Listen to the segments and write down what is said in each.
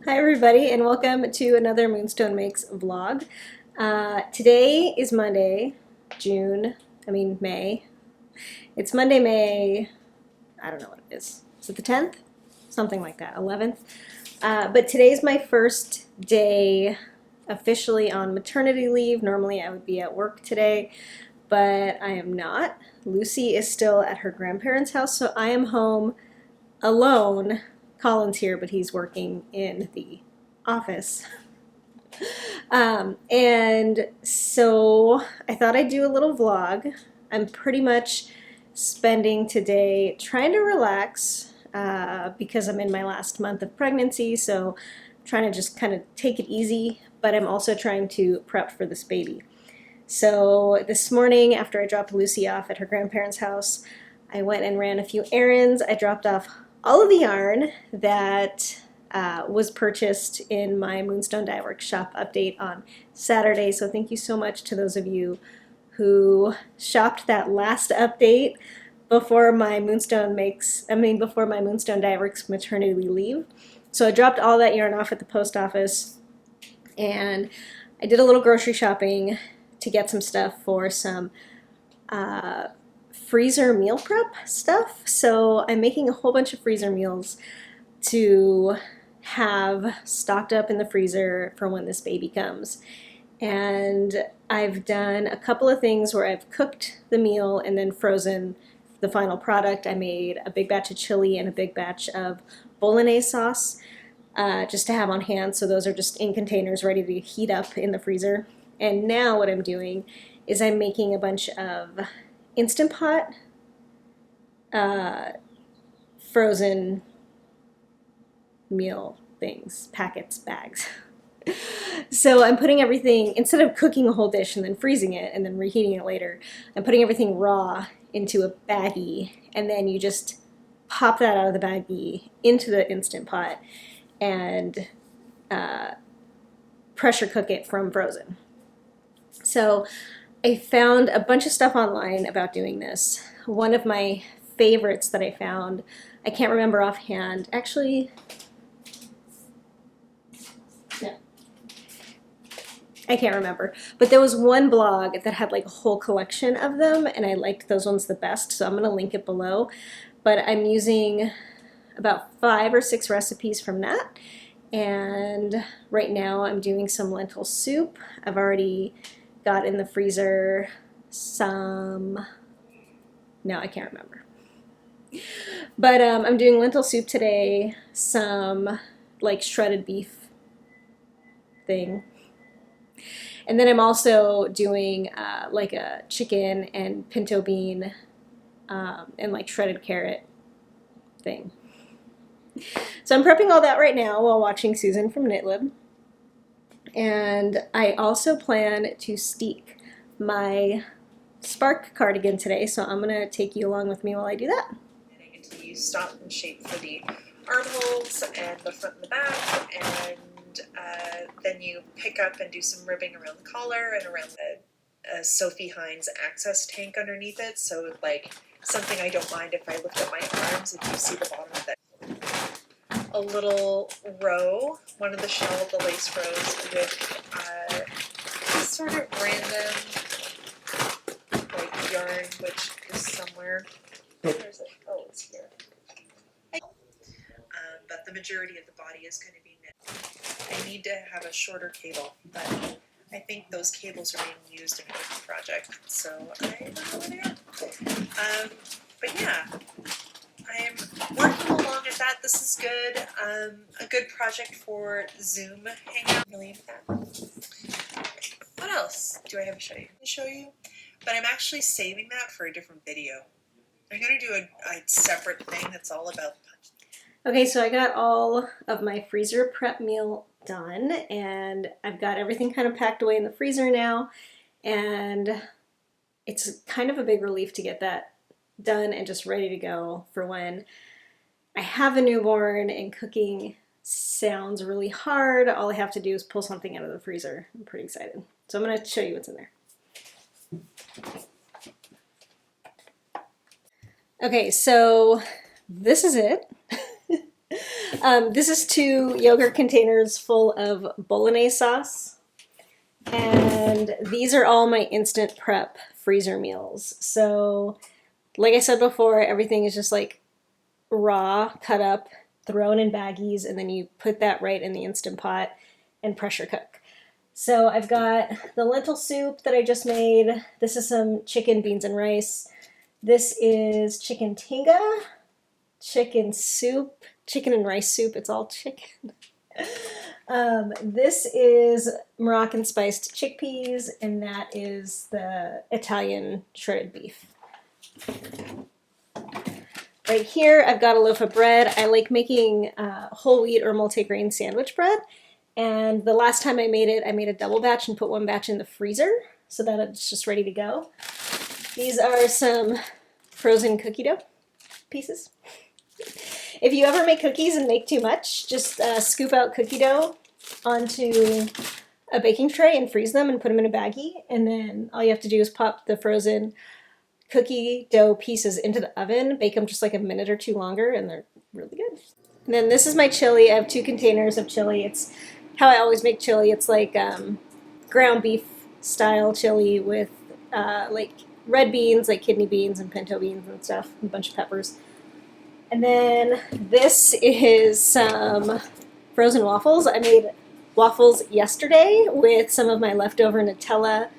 Hi everybody and welcome to another Moonstone Makes vlog. Today is Monday, May. It's Monday, May, I don't know what it is. Is it the 10th? Something like that, 11th. But today's my first day officially on maternity leave. Normally I would be at work today, but I am not. Lucy is still at her grandparents' house, so I am home alone. Colin's here, but he's working in the office. And so I thought I'd do a little vlog. I'm pretty much spending today trying to relax because I'm in my last month of pregnancy, so I'm trying to just kind of take it easy, but I'm also trying to prep for this baby. So this morning, after I dropped Lucy off at her grandparents' house, I went and ran a few errands. I dropped off all of the yarn that was purchased in my Moonstone Dyeworks shop update on Saturday. So thank you so much to those of you who shopped that last update before my Moonstone Dyeworks maternity leave. So I dropped all that yarn off at the post office, and I did a little grocery shopping to get some stuff for some freezer meal prep stuff. So I'm making a whole bunch of freezer meals to have stocked up in the freezer for when this baby comes. And I've done a couple of things where I've cooked the meal and then frozen the final product. I made a big batch of chili and a big batch of bolognese sauce just to have on hand. So those are just in containers ready to heat up in the freezer. And now what I'm doing is I'm making a bunch of Instant Pot frozen meal things, packets, bags. So I'm putting everything, instead of cooking a whole dish and then freezing it and then reheating it later, I'm putting everything raw into a baggie, and then you just pop that out of the baggie into the Instant Pot and pressure cook it from frozen. So I found a bunch of stuff online about doing this. One of my favorites that I found, I can't remember offhand, actually, no, I can't remember, but there was one blog that had like a whole collection of them, and I liked those ones the best, so I'm going to link it below. But I'm using about 5 or 6 recipes from that, and right now I'm doing some lentil soup. I've already got in the freezer some, no, I can't remember. But I'm doing lentil soup today, some like shredded beef thing. And then I'm also doing like a chicken and pinto bean and like shredded carrot thing. So I'm prepping all that right now while watching Susan from KnitLib. And I also plan to steek my spark cardigan today, so I'm going to take you along with me while I do that. Until you stop and shape for the armholes and the front and the back, and then you pick up and do some ribbing around the collar and around the Sophie Hines access tank underneath it, so like something I don't mind if I lift up my arms and you see the bottom of it. A little row, one of the the lace rows with sort of random like yarn, which is somewhere. Where's it? Oh, it's here. But the majority of the body is going to be knit. I need to have a shorter cable, but I think those cables are being used in a different project, so I don't know where they are. But yeah. I am working along at that. This is good. A good project for Zoom hangout. Really into that. What else do I have to show you? But I'm actually saving that for a different video. I'm going to do a separate thing that's all about punch. Okay, so I got all of my freezer prep meal done, and I've got everything kind of packed away in the freezer now, and it's kind of a big relief to get that done and just ready to go for when I have a newborn and cooking sounds really hard. All I have to do is pull something out of the freezer. I'm pretty excited. So I'm going to show you what's in there. Okay, so this is it. This is 2 yogurt containers full of bolognese sauce. And these are all my instant prep freezer meals. So, like I said before, everything is just like raw, cut up, thrown in baggies, and then you put that right in the Instant Pot and pressure cook. So I've got the lentil soup that I just made. This is some chicken, beans, and rice. This is chicken tinga, chicken soup, chicken and rice soup. It's all chicken. This is Moroccan spiced chickpeas, and that is the Italian shredded beef. Right here, I've got a loaf of bread. I like making whole wheat or multigrain sandwich bread. And the last time I made it, I made a double batch and put 1 batch in the freezer so that it's just ready to go. These are some frozen cookie dough pieces. If you ever make cookies and make too much, just scoop out cookie dough onto a baking tray and freeze them and put them in a baggie. And then all you have to do is pop the frozen cookie dough pieces into the oven, bake them just like a minute or 2 longer, and they're really good. And then this is my chili. I have 2 containers of chili. It's how I always make chili. It's like ground beef style chili with like red beans, like kidney beans and pinto beans and stuff, and a bunch of peppers. And then this is some frozen waffles. I made waffles yesterday with some of my leftover Nutella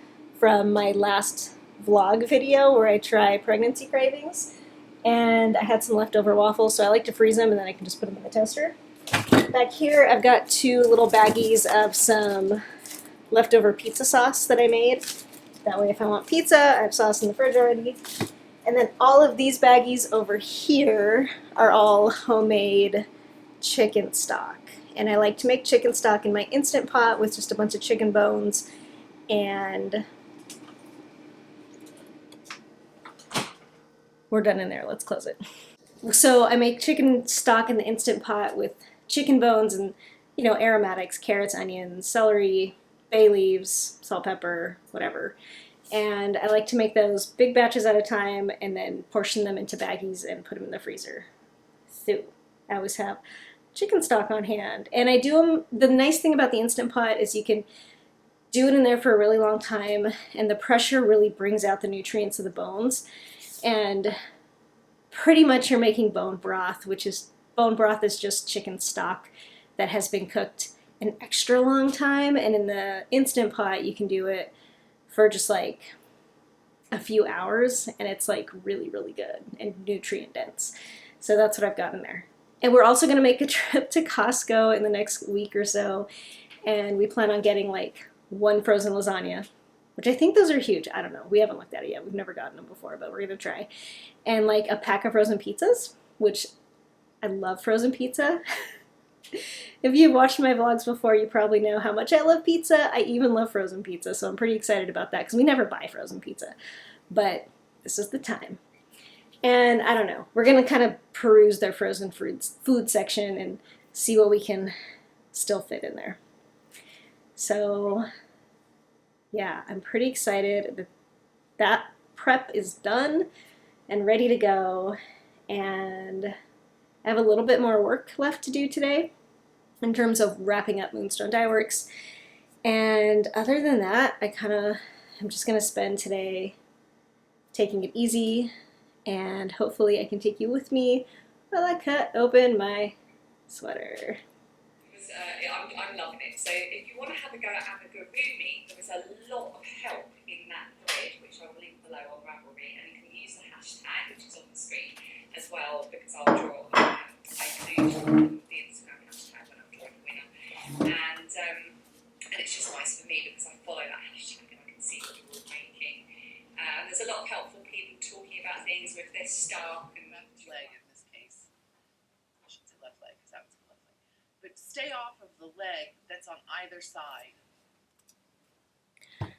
from my last vlog video where I try pregnancy cravings. And I had some leftover waffles, so I like to freeze them and then I can just put them in the toaster. Back here, I've got 2 little baggies of some leftover pizza sauce that I made. That way, if I want pizza, I have sauce in the fridge already. And then all of these baggies over here are all homemade chicken stock. And I like to make chicken stock in my Instant Pot with just a bunch of chicken bones and we're done in there. Let's close it. So I make chicken stock in the Instant Pot with chicken bones and, you know, aromatics, carrots, onions, celery, bay leaves, salt, pepper, whatever. And I like to make those big batches at a time and then portion them into baggies and put them in the freezer. So I always have chicken stock on hand. And I do them, the nice thing about the Instant Pot is you can do it in there for a really long time and the pressure really brings out the nutrients of the bones. And pretty much you're making bone broth, which is, bone broth is just chicken stock that has been cooked an extra long time. And in the Instant Pot, you can do it for just like a few hours and it's like really, really good and nutrient dense. So that's what I've got in there. And we're also going to make a trip to Costco in the next week or so. And we plan on getting like 1 frozen lasagna, which I think those are huge. I don't know. We haven't looked at it yet. We've never gotten them before, but we're going to try. And like a pack of frozen pizzas, which I love frozen pizza. If you've watched my vlogs before, you probably know how much I love pizza. I even love frozen pizza, so I'm pretty excited about that because we never buy frozen pizza. But this is the time. And I don't know. We're going to kind of peruse their frozen food section and see what we can still fit in there. So yeah, I'm pretty excited that that prep is done and ready to go. And I have a little bit more work left to do today in terms of wrapping up Moonstone Dyeworks. And other than that, I'm just going to spend today taking it easy, and hopefully I can take you with me while I cut open my sweater. I'm loving it. So if you want to have a go at Ajiaco with me, there is a lot of help in that thread, which I will link below on Ravelry, and you can use the hashtag, which is on the screen as well, because I'll draw. I include the Instagram hashtag when I'm drawing the winner, and it's just nice for me because I follow that hashtag and I can see what you're all making. There's a lot of helpful people talking about things with this stuff and left leg in this case. I should say left leg because that was left leg. But stay off of the leg that's on either side.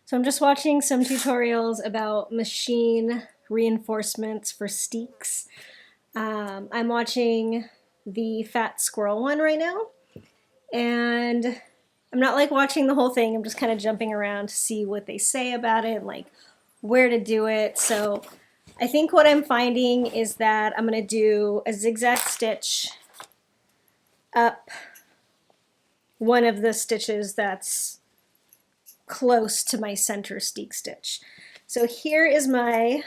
So I'm just watching some tutorials about machine reinforcements for steaks. I'm watching the Fat Squirrel one right now, and I'm not like watching the whole thing. I'm just kind of jumping around to see what they say about it and like where to do it. So I think what I'm finding is that I'm going to do a zigzag stitch up one of the stitches that's close to my center steek stitch. So here is my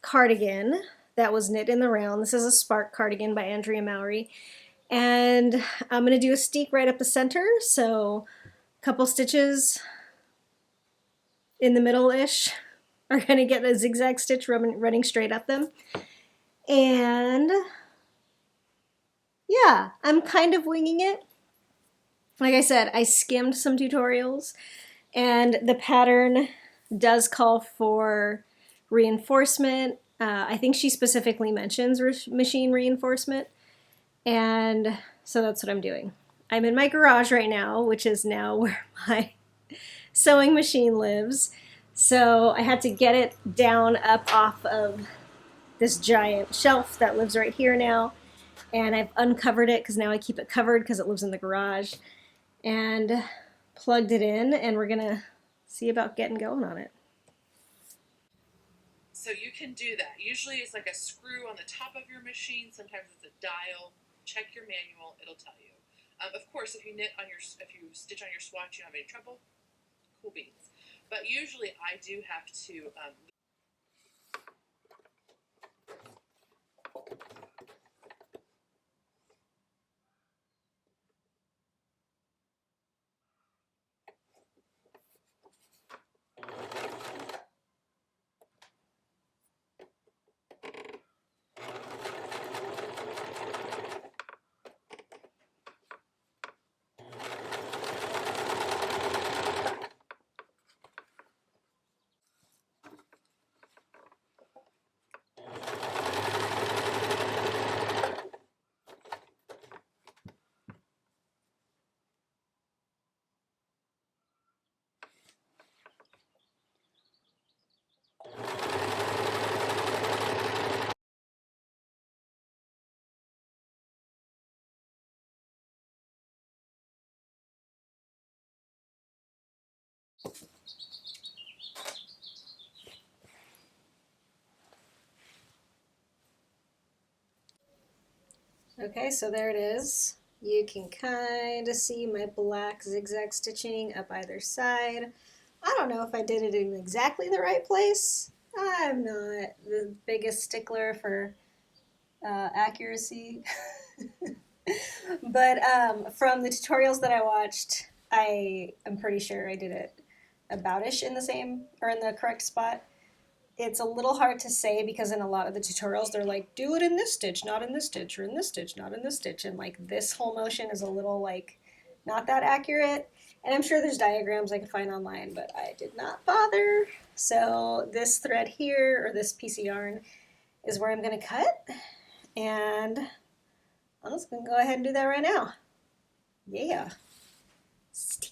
cardigan that was knit in the round. This is a Spark cardigan by Andrea Mowry. And I'm going to do a steek right up the center, so a couple stitches in the middle-ish are going to get a zigzag stitch running straight up them. And yeah, I'm kind of winging it. Like I said, I skimmed some tutorials, and the pattern does call for reinforcement. I think she specifically mentions machine reinforcement. And so that's what I'm doing. I'm in my garage right now, which is now where my sewing machine lives. So I had to get it down up off of this giant shelf that lives right here now. And I've uncovered it because now I keep it covered because it lives in the garage. And plugged it in, and we're gonna see about getting going on it. So you can do that. Usually it's like a screw on the top of your machine. Sometimes it's a dial. Check your manual; it'll tell you. Of course, if you stitch on your swatch, you don't have any trouble. Cool beans. But usually, I do have to. Okay, so there it is. You can kind of see my black zigzag stitching up either side. I don't know if I did it in exactly the right place. I'm not the biggest stickler for accuracy. But from the tutorials that I watched, I am pretty sure I did it about-ish in the same, or in the correct spot. It's a little hard to say because in a lot of the tutorials they're like, do it in this stitch, not in this stitch, or in this stitch, not in this stitch, and like this whole motion is a little like not that accurate. And I'm sure there's diagrams I could find online, but I did not bother. So this thread here, or this piece of yarn, is where I'm going to cut, and I'm just going to go ahead and do that right now. Yeah. Sticky.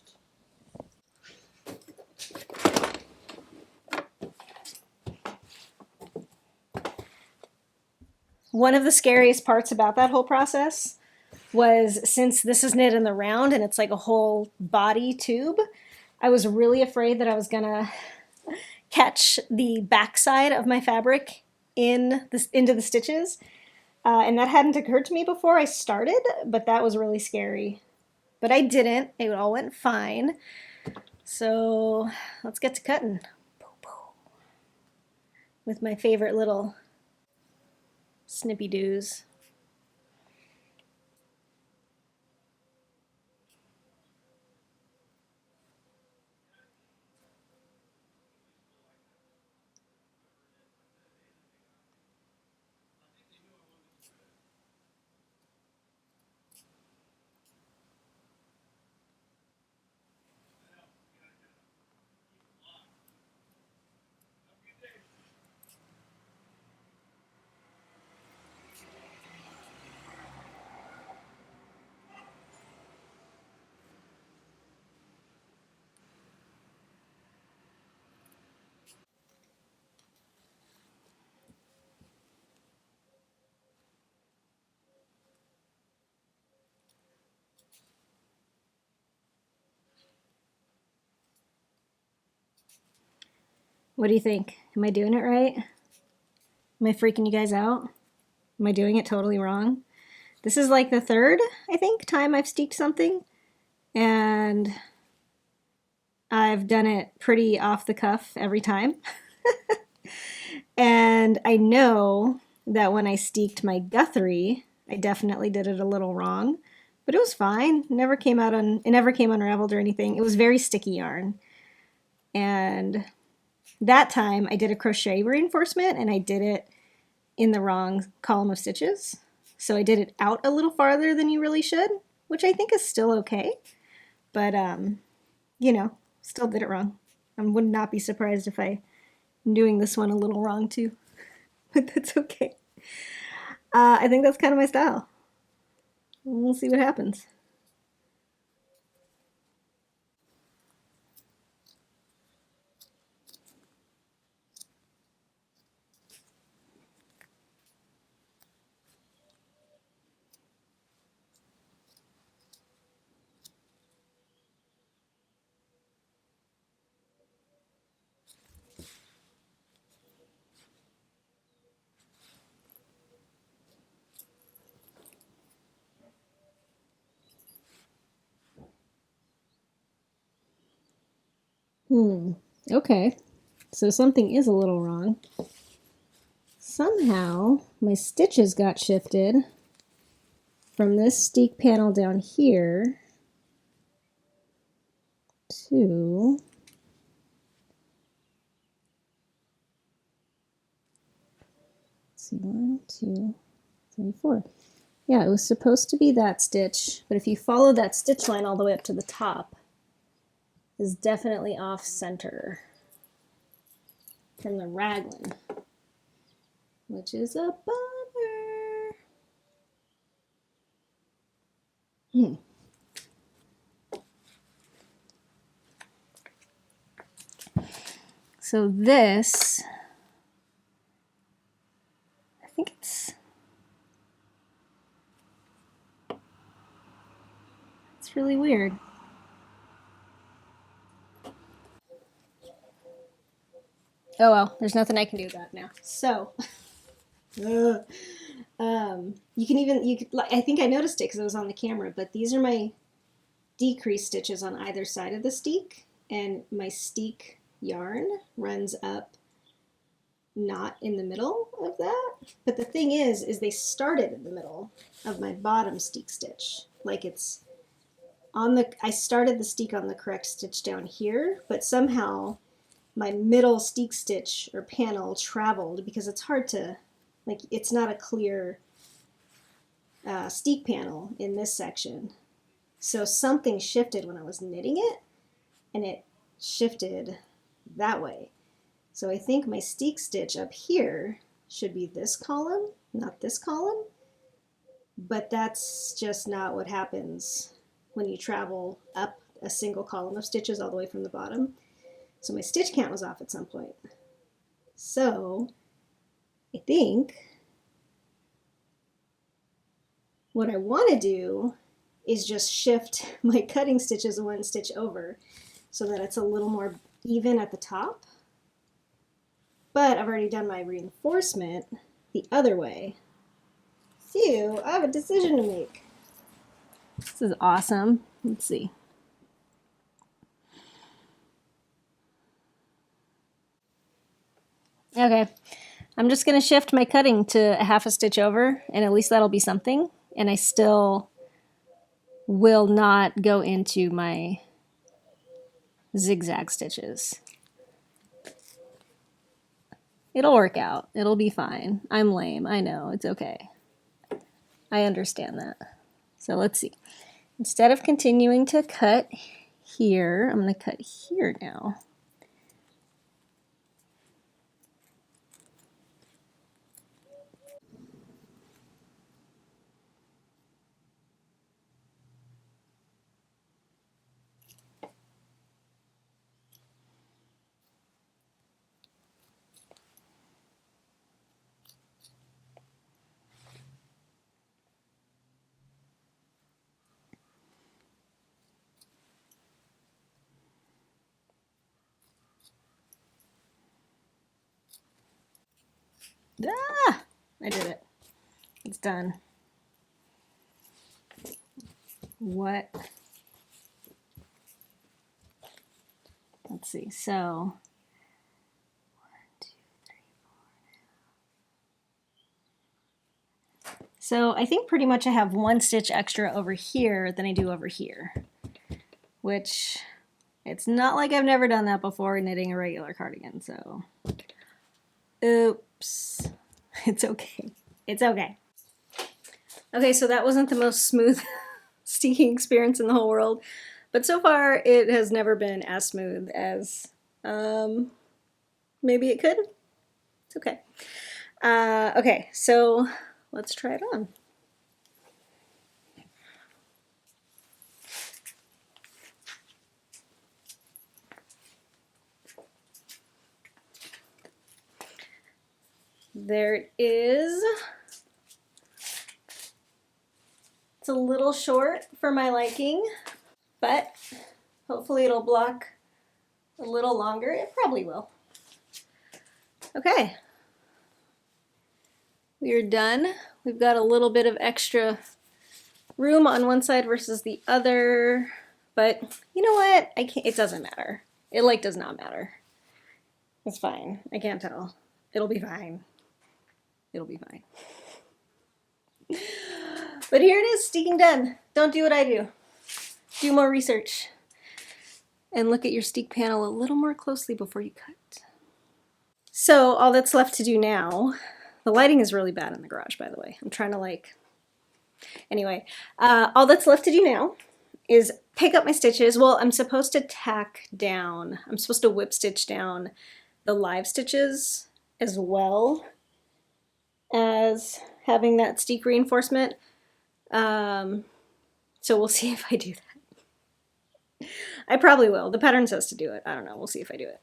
One of the scariest parts about that whole process was, since this is knit in the round and it's like a whole body tube, I was really afraid that I was gonna catch the backside of my fabric into the stitches. And that hadn't occurred to me before I started, but that was really scary. But I didn't. It all went fine. So let's get to cutting. With my favorite little snippy doos. What do you think? Am I doing it right? Am I freaking you guys out? Am I doing it totally wrong? This is like the third, I think, time I've steeked something, and I've done it pretty off the cuff every time. And I know that when I steeked my Guthrie, I definitely did it a little wrong, but it was fine. It never came unraveled or anything. It was very sticky yarn. And that time I did a crochet reinforcement and I did it in the wrong column of stitches. So I did it out a little farther than you really should, which I think is still okay. But, you know, still did it wrong. I would not be surprised if I'm doing this one a little wrong too, but that's okay. I think that's kind of my style. We'll see what happens. Okay. So something is a little wrong. Somehow my stitches got shifted from this steek panel down here to let's see, 1, 2, 3, 4. Yeah, it was supposed to be that stitch, but if you follow that stitch line all the way up to the top, is definitely off center from the raglan, which is a bummer. So this, I think it's really weird. Oh well, there's nothing I can do about it now. So, I think I noticed it because it was on the camera, but these are my decrease stitches on either side of the steek, and my steek yarn runs up not in the middle of that. But the thing is they started in the middle of my bottom steek stitch. Like it's on the, I started the steek on the correct stitch down here, but somehow my middle steek stitch or panel traveled because it's hard to, like, it's not a clear steek panel in this section. So something shifted when I was knitting it, and it shifted that way. So I think my steek stitch up here should be this column, not this column, but that's just not what happens when you travel up a single column of stitches all the way from the bottom. So my stitch count was off at some point. So I think what I want to do is just shift my cutting stitches one stitch over so that it's a little more even at the top. But I've already done my reinforcement the other way. So I have a decision to make. This is awesome. Let's see. Okay, I'm just going to shift my cutting to a half a stitch over, and at least that'll be something. And I still will not go into my zigzag stitches. It'll work out. It'll be fine. I'm lame. I know. It's okay. I understand that. So let's see. Instead of continuing to cut here, I'm going to cut here now. Ah! I did it. It's done. what, let's see, so, 1, 2, 3, 4. So I think pretty much I have 1 stitch extra over here than I do over here, which it's not like I've never done that before knitting a regular cardigan, so oops, it's okay, it's okay. Okay, so that wasn't the most smooth steeking experience in the whole world, but so far it has never been as smooth as maybe it could. It's okay. Okay, so let's try it on. There it is. It's a little short for my liking, but hopefully it'll block a little longer. It probably will. Okay. We are done. We've got a little bit of extra room on one side versus the other, but you know what? It doesn't matter. It like does not matter. It's fine. I can't tell. It'll be fine. It'll be fine. But here it is, steeking done. Don't do what I do. Do more research. And look at your steek panel a little more closely before you cut. So all that's left to do now, the lighting is really bad in the garage, by the way. I'm trying to anyway, all that's left to do now is pick up my stitches. Well, I'm supposed to tack down, I'm supposed to whip stitch down the live stitches as well as having that steek reinforcement. So we'll see if I do that. I probably will. The pattern says to do it. I don't know. We'll see if I do it.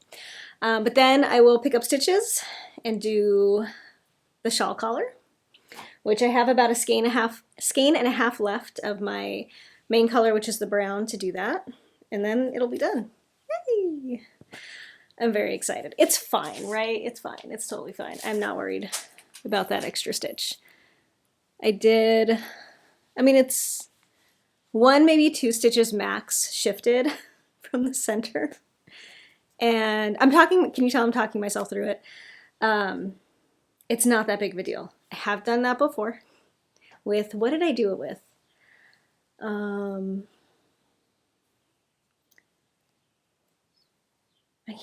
But then I will pick up stitches and do the shawl collar, which I have about a skein and a half left of my main color, which is the brown, to do that. And then it'll be done. Yay! I'm very excited. It's fine, right? It's fine. It's totally fine. I'm not worried about that extra stitch. It's 1, maybe 2 stitches max shifted from the center. And can you tell I'm talking myself through it? It's not that big of a deal. I have done that before with, what did I do it with? I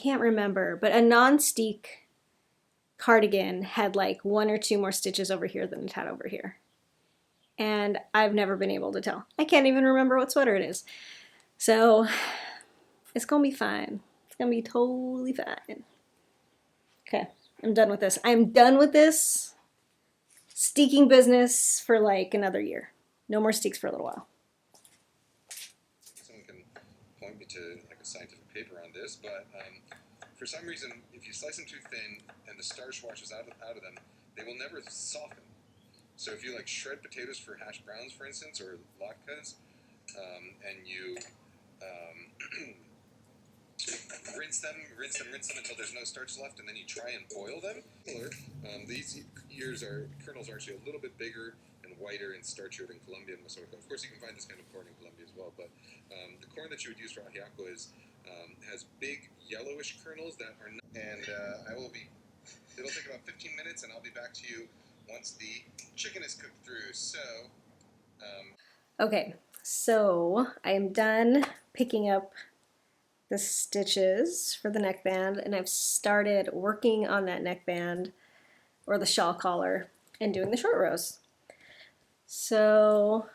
can't remember, but a non-steek cardigan had like 1 or 2 more stitches over here than it had over here. And I've never been able to tell. I can't even remember what sweater it is. So it's gonna be fine. It's gonna be totally fine. Okay, I'm done with this. I'm done with this steeking business for like another year. No more steeks for a little while. Someone can point me to like a scientific paper on this, but for some reason, if you slice them too thin and the starch washes out of them, they will never soften. So if you like shred potatoes for hash browns, for instance, or latkes, and you rinse them until there's no starch left, and then you try and boil them. These kernels are actually a little bit bigger and whiter and starchier than Colombian Mazorca. Of course, you can find this kind of corn in Colombia as well, but the corn that you would use for Ajiaco has big yellowish kernels that are not, and it'll take about 15 minutes, and I'll be back to you once the chicken is cooked through. So Okay, so I am done picking up the stitches for the neckband, and I've started working on that neckband or the shawl collar and doing the short rows. So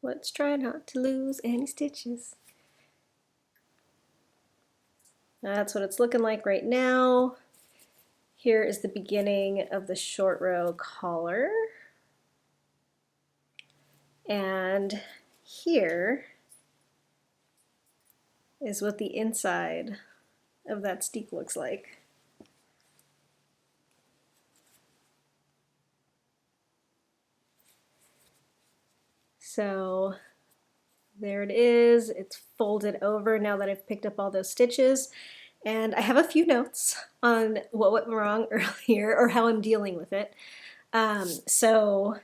let's try not to lose any stitches. That's what it's looking like right now. Here is the beginning of the short row collar. And here is what the inside of that steek looks like. So there it is. It's folded over now that I've picked up all those stitches. And I have a few notes on what went wrong earlier or how I'm dealing with it. So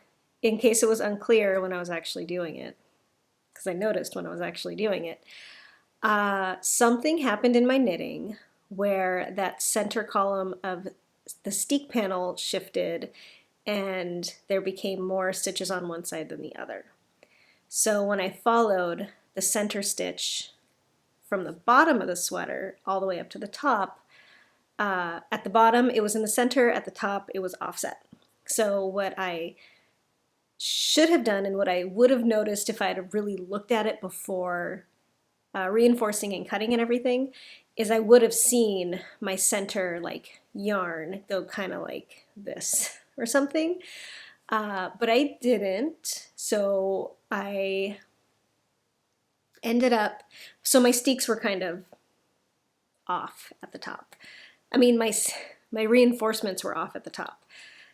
in case it was unclear when I was actually doing it. because I noticed when I was actually doing it. Something happened in my knitting where that center column of the steek panel shifted and there became more stitches on one side than the other. So when I followed the center stitch from the bottom of the sweater all the way up to the top, at the bottom it was in the center, at the top it was offset. So what I should have done and what I would have noticed if I had really looked at it before reinforcing and cutting and everything is I would have seen my center like yarn go kind of like this or something, but I didn't. So I ended up, so my steeks were kind of off at the top. I mean, my reinforcements were off at the top.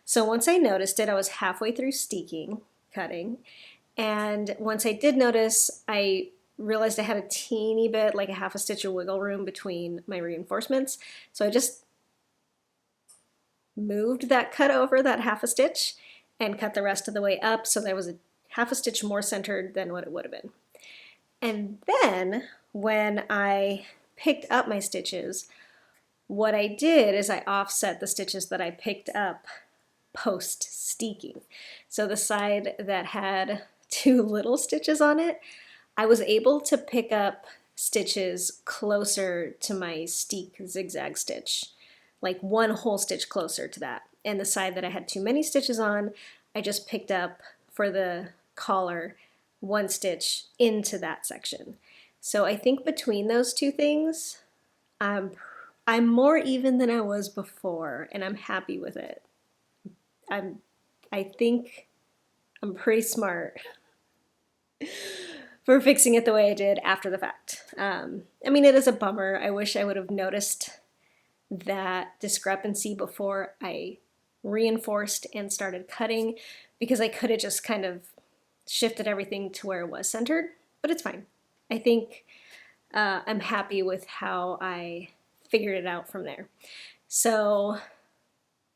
So once I noticed it, I was halfway through steeking, cutting, and once I did notice, I realized I had a teeny bit, like a half a stitch of wiggle room between my reinforcements. So I just moved that cut over that half a stitch and cut the rest of the way up, so that was a half a stitch more centered than what it would have been. And then when I picked up my stitches, what I did is I offset the stitches that I picked up post steeking. So the side that had 2 little stitches on it, I was able to pick up stitches closer to my steek zigzag stitch, like 1 whole stitch closer to that. And the side that I had too many stitches on, I just picked up for the collar 1 stitch into that section. So I think between those 2 things, I'm more even than I was before, and I'm happy with it. I think I'm pretty smart for fixing it the way I did after the fact. I mean, it is a bummer. I wish I would have noticed that discrepancy before I reinforced and started cutting, because I could have just kind of shifted everything to where it was centered, but it's fine. I think I'm happy with how I figured it out from there. So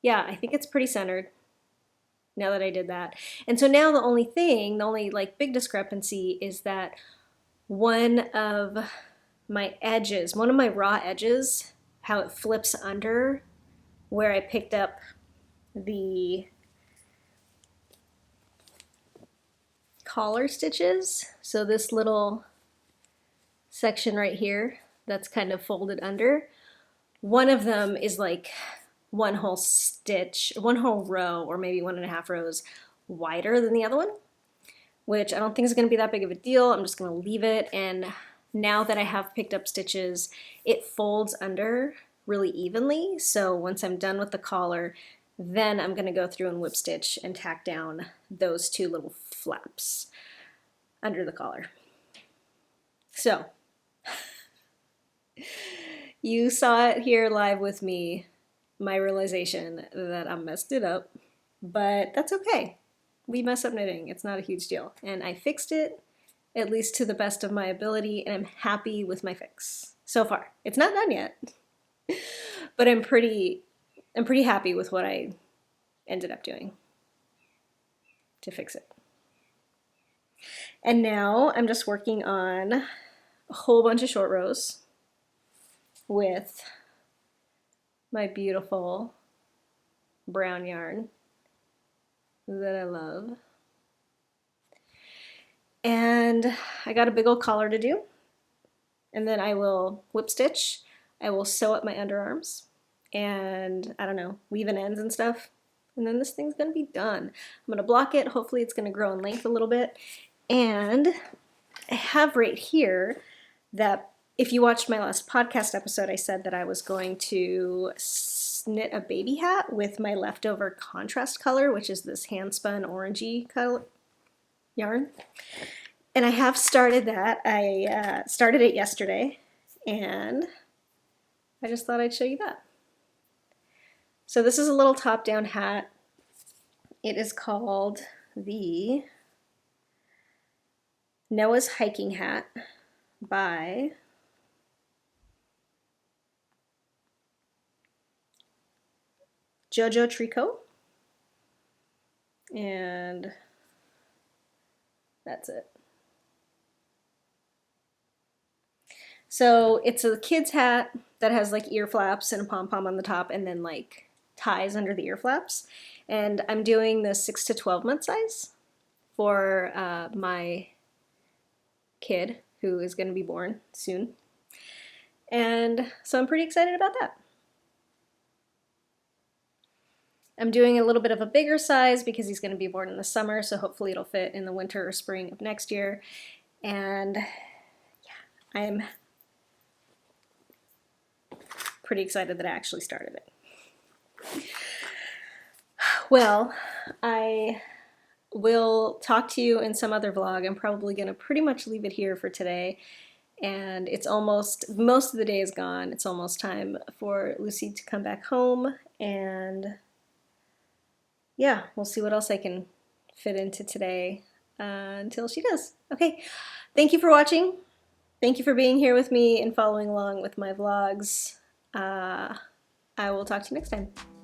yeah, I think it's pretty centered now that I did that. And so now the only like big discrepancy is that one of my raw edges, how it flips under where I picked up the collar stitches. So this little section right here that's kind of folded under, one of them is like 1 whole stitch, 1 whole row, or maybe 1.5 rows wider than the other one, which I don't think is going to be that big of a deal. I'm just going to leave it. And now that I have picked up stitches, it folds under really evenly. So once I'm done with the collar, then I'm going to go through and whip stitch and tack down those 2 little flaps under the collar. So you saw it here live with me, my realization that I messed it up, but that's okay. We mess up knitting. It's not a huge deal. And I fixed it, at least to the best of my ability, and I'm happy with my fix so far. It's not done yet, but I'm pretty happy with what I ended up doing to fix it. And now I'm just working on a whole bunch of short rows with my beautiful brown yarn that I love. And I got a big old collar to do. And then I will whip stitch. I will sew up my underarms and, I don't know, weave in ends and stuff. And then this thing's gonna be done. I'm gonna block it. Hopefully it's gonna grow in length a little bit. And I have right here that, if you watched my last podcast episode, I said that I was going to knit a baby hat with my leftover contrast color, which is this hand-spun orangey color yarn. And I have started that. I started it yesterday, and I just thought I'd show you that. So this is a little top-down hat. It is called the Noah's Hiking Hat by JoJo Tricot, and that's it. So it's a kid's hat that has like ear flaps and a pom-pom on the top and then like ties under the ear flaps. And I'm doing the 6 to 12 month size for my kid who is going to be born soon. And so I'm pretty excited about that. I'm doing a little bit of a bigger size because he's going to be born in the summer, so hopefully it'll fit in the winter or spring of next year. And yeah, I'm pretty excited that I actually started it. Well, I will talk to you in some other vlog. I'm probably going to pretty much leave it here for today. And it's almost, most of the day is gone. It's almost time for Lucy to come back home, and yeah, we'll see what else I can fit into today until she does. Okay, thank you for watching. Thank you for being here with me and following along with my vlogs. I will talk to you next time.